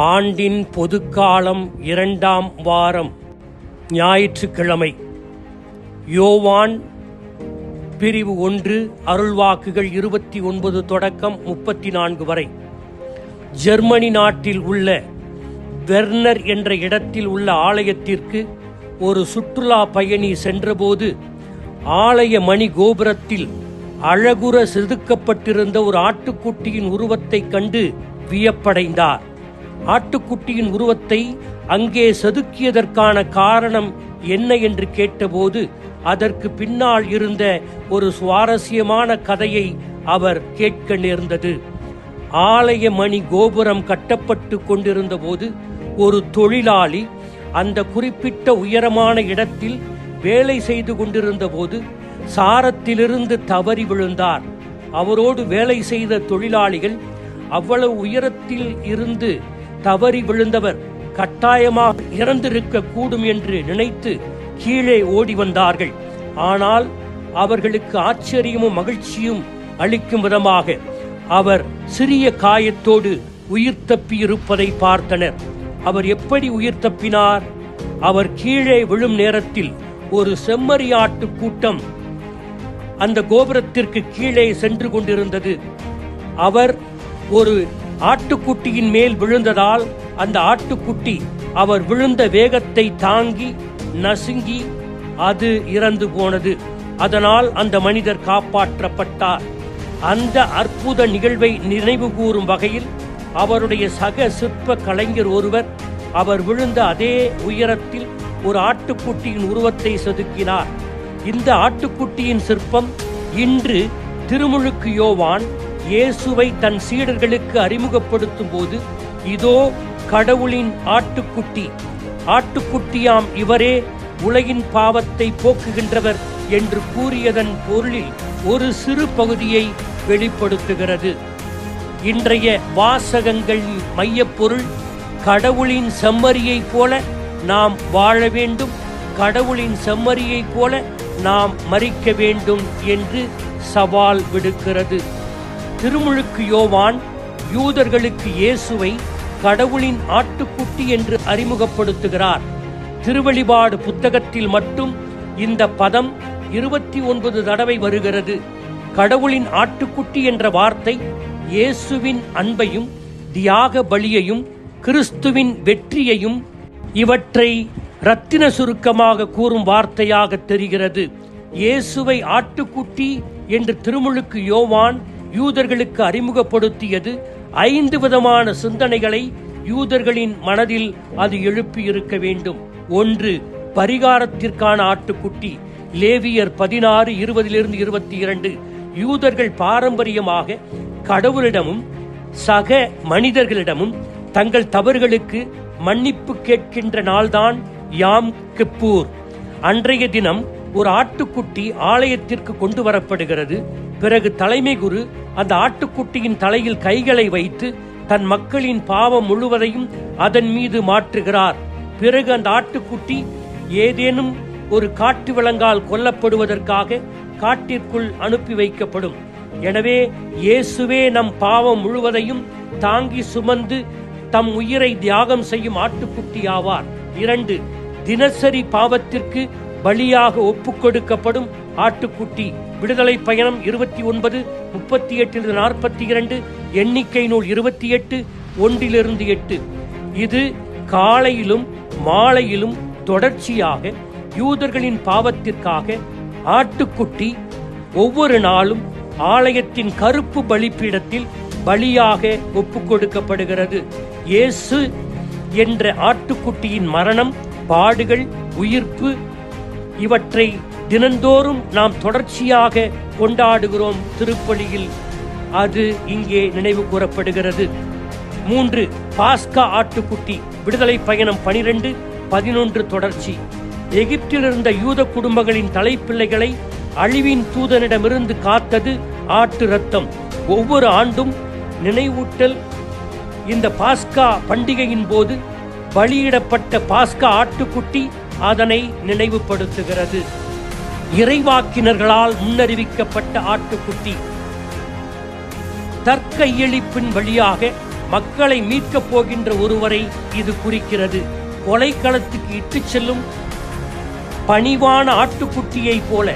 ஆண்டின் பொதுக்காலம் 2ஆம் வாரம் ஞாயிற்றுக்கிழமை. யோவான் பிரிவு 1 அருள்வாக்குகள் 29 தொடக்கம் 34 வரை. ஜெர்மனி நாட்டில் உள்ள வெர்னர் என்ற இடத்தில் உள்ள ஆலயத்திற்கு ஒரு சுற்றுலா பயணி சென்றபோது ஆலய மணி கோபுரத்தில் அழகுற செதுக்கப்பட்டிருந்த ஒரு ஆட்டுக்குட்டியின் உருவத்தை கண்டு வியப்படைந்தார். ஆட்டுக்குட்டியின் உருவத்தை அங்கே செதுக்கியதற்கான காரணம் என்ன என்று கேட்டபோது அதற்கு பின்னால் இருந்த ஒரு சுவாரஸ்யமான கதையை அவர் கேட்க நேர்ந்தது. ஆலய மணி கோபுரம் கட்டப்பட்டு கொண்டிருந்த போது ஒரு தொழிலாளி அந்த குறிப்பிட்ட உயரமான இடத்தில் வேலை செய்து கொண்டிருந்த போது சாரத்திலிருந்து தவறி விழுந்தார். அவரோடு வேலை செய்த தொழிலாளிகள் அவ்வளவு உயரத்தில் இருந்து தவறி விழுந்தவர் கட்டாயமாக இறந்திருக்க கூடும் என்று நினைத்து கீழே ஓடி வந்தார்கள். ஆனால் அவர்களுக்கு ஆச்சரியமும் மகிழ்ச்சியும் அளிக்கும் விதமாக அவர் சிறிய காயத்தோடு உயிர் தப்பி இருப்பதை பார்த்தனர். அவர் எப்படி உயிர் தப்பினார்? அவர் கீழே விழும் நேரத்தில் ஒரு செம்மறியாட்டு கூட்டம் அந்த கோபுரத்திற்கு கீழே சென்று கொண்டிருந்தது. அவர் ஒரு ஆட்டுக்குட்டியின் மேல் விழுந்ததால் அந்த ஆட்டுக்குட்டி அவர் விழுந்த வேகத்தை தாங்கி நசுங்கி அது இறந்து போனது. அதனால் அந்த மனிதர் காப்பாற்றப்பட்டார். அந்த அற்புத நிகழ்வை நினைவு கூறும் வகையில் அவருடைய சக சிற்ப கலைஞர் ஒருவர் அவர் விழுந்த அதே உயரத்தில் ஒரு ஆட்டுக்குட்டியின் உருவத்தை செதுக்கினார். இந்த ஆட்டுக்குட்டியின் சிற்பம் இன்று திருமுழுக்கு யோவான் இயேசுவை தன் சீடர்களுக்கு அறிமுகப்படுத்தும் போது, இதோ கடவுளின் ஆட்டுக்குட்டி, ஆட்டுக்குட்டியாம் இவரே உலகின் பாவத்தை போக்குகின்றவர் என்று கூறியதன் பொருளில் ஒரு சிறு பகுதியை வெளிப்படுத்துகிறது. இன்றைய வாசகங்களின் மையப்பொருள், கடவுளின் செம்மறியைப் போல நாம் வாழ வேண்டும், கடவுளின் செம்மறியைப் போல நாம் மரிக்க வேண்டும் என்று சவால் விடுக்கிறது. திருமுழுக்கு யோவான் யூதர்களுக்கு இயேசுவை கடவுளின் ஆட்டுக்குட்டி என்று அறிமுகப்படுத்துகிறார். திருவெளிபாடு புத்தகத்தில் மட்டும் இந்த பதம் 29 தடவை வருகிறது. கடவுளின் ஆட்டுக்குட்டி என்ற வார்த்தை இயேசுவின் அன்பையும் தியாக பலியையும் கிறிஸ்துவின் வெற்றியையும் இவற்றை இரத்தின சுருக்கமாக கூறும் வார்த்தையாக தெரிகிறது. இயேசுவை ஆட்டுக்குட்டி என்று திருமுழுக்கு யோவான் யூதர்களுக்கு அறிமுகப்படுத்தியது 5 விதமான சிந்தனைகளை யூதர்களின் மனதில் அது எழுப்பி இருக்க வேண்டும். 1. பரிகாரத்திற்கான ஆட்டுக்குட்டி. லேவியர் 16:20-22. யூதர்கள் பாரம்பரியமாக கடவுளிடமும் சக மனிதர்களிடமும் தங்கள் தவறுகளுக்கு மன்னிப்பு கேட்கின்ற நாள்தான் யாம் கிப்பூர். அன்றைய தினம் ஒரு ஆட்டுக்குட்டி ஆலயத்திற்கு கொண்டு வரப்படுகிறது. பிறகு தலைமை குரு அந்த ஆட்டுக்குட்டியின் தலையில் கைகளை வைத்து தன் மக்களின் பாவம் முழுவதையும் அதன் மீது மாற்றுகிறார். பிறகு அந்த ஆட்டுக்குட்டி ஏதேனும் ஒரு காட்டு விலங்கால் கொல்லப்படுவதற்காக காட்டிற்குள் அனுப்பி வைக்கப்படும். எனவே இயேசுவே நம் பாவம் முழுவதையும் தாங்கி சுமந்து தம் உயிரை தியாகம் செய்யும் ஆட்டுக்குட்டி ஆவார். 2. தினசரி பாவத்திற்கு பலியாக ஒப்புக் கொடுக்கப்படும் ஆட்டுக்குட்டி. விடுதலை பயணம் 29:38-42, எண்ணிக்கை நூல் 28:1-8. இது காலையிலும் மாலையிலும் தொடர்ச்சியாக யூதர்களின் பாவத்திற்காக ஆட்டுக்குட்டி ஒவ்வொரு நாளும் ஆலயத்தின் கருப்பு பலிப்பீடத்தில் பலியாக ஒப்புக் கொடுக்கப்படுகிறது. இயேசு என்ற ஆட்டுக்குட்டியின் மரணம், பாடுகள், உயிர்ப்பு இவற்றை தினந்தோறும் நாம் தொடர்ச்சியாக கொண்டாடுகிறோம். திருப்பலியில் அது இங்கே நினைவு கூறப்படுகிறது. 3. பாஸ்கா ஆட்டுக்குட்டி. விடுதலை பயணம் 12:11 தொடர்ச்சி. எகிப்தில் இருந்த யூத குடும்பங்களின் தலைப்பிள்ளைகளை அழிவின் தூதனிடமிருந்து காத்தது ஆட்டு இரத்தம். ஒவ்வொரு ஆண்டும் நினைவூட்டல் இந்த பாஸ்கா பண்டிகையின் போது பலியிடப்பட்ட பாஸ்கா ஆட்டுக்குட்டி அதனை நினைவுபடுத்துகிறது. இறைவாக்கினர்களால் முன்னறிவிக்கப்பட்ட ஆட்டுக்குட்டி. தர்க்க இயலிப்பின் வழியாக மக்களை மீட்கப் போகின்ற ஒருவரை இது குறிக்கிறது. கொலைக்களத்துக்கு இட்டுச் செல்லும் பணிவான ஆட்டுக்குட்டியை போல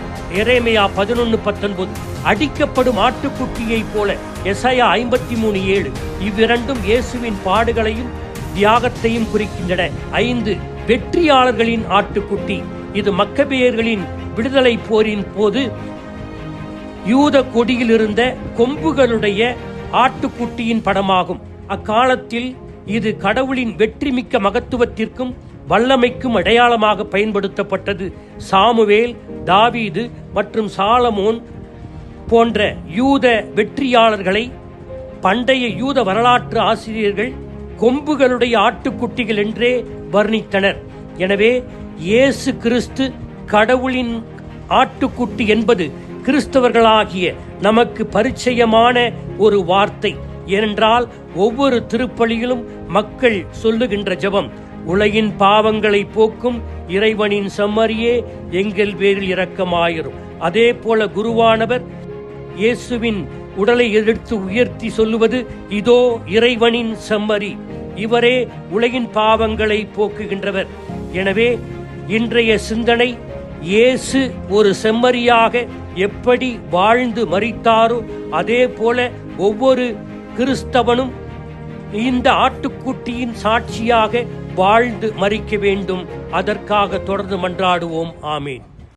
எரேமியா 11:19, அடிக்கப்படும் ஆட்டுக்குட்டியை போல எசாயா 53:7. இவ்விரண்டும் இயேசுவின் பாடுகளையும் தியாகத்தையும் குறிக்கின்றன. 5. வெற்றியாளர்களின் ஆட்டுக்குட்டி. இது மக்கபேயர்களின் விடுதலை போரின் போது யூத கொடியில் இருந்த கொம்புகளுடைய ஆட்டுக்குட்டியின் படமாகும். அக்காலத்தில் இது கடவுளின் வெற்றிமிக்க மகத்துவத்திற்கும் வல்லமைக்கும் அடையாளமாக பயன்படுத்தப்பட்டது. சாமுவேல், தாவீது மற்றும் சாலமோன் போன்ற யூத வெற்றியாளர்களை பண்டைய யூத வரலாற்று ஆசிரியர்கள் கொம்புகளுடைய ஆட்டுக்குட்டிகள் என்றே வர்ணித்தனர். எனவே இயேசு கிறிஸ்து கடவுளின் ஆட்டுக்குட்டி என்பது கிறிஸ்தவர்களாகிய நமக்கு பரிச்சயமான ஒரு வார்த்தை. ஏனென்றால் ஒவ்வொரு திருப்பலியிலும் மக்கள் சொல்லுகின்ற ஜெபம், உலகின் பாவங்களை போக்கும் இறைவனின் செம்மறியே எங்கள் பேரில் இரக்கமாயிரும். அதே போல குருவானவர் இயேசுவின் உடலை எடுத்து உயர்த்தி சொல்லுவது, இதோ இறைவனின் செம்மறி, இவரே உலகின் பாவங்களை போக்குகின்றவர். எனவே இன்றைய சிந்தனை, இயேசு ஒரு செம்மறியாக எப்படி வாழ்ந்து மரித்தாரோ அதே போல ஒவ்வொரு கிறிஸ்தவனும் இந்த ஆட்டுக்குட்டியின் சாட்சியாக வாழ்ந்து மரிக்க வேண்டும். அதற்காக தொடர்ந்து மன்றாடுவோம். ஆமேன்.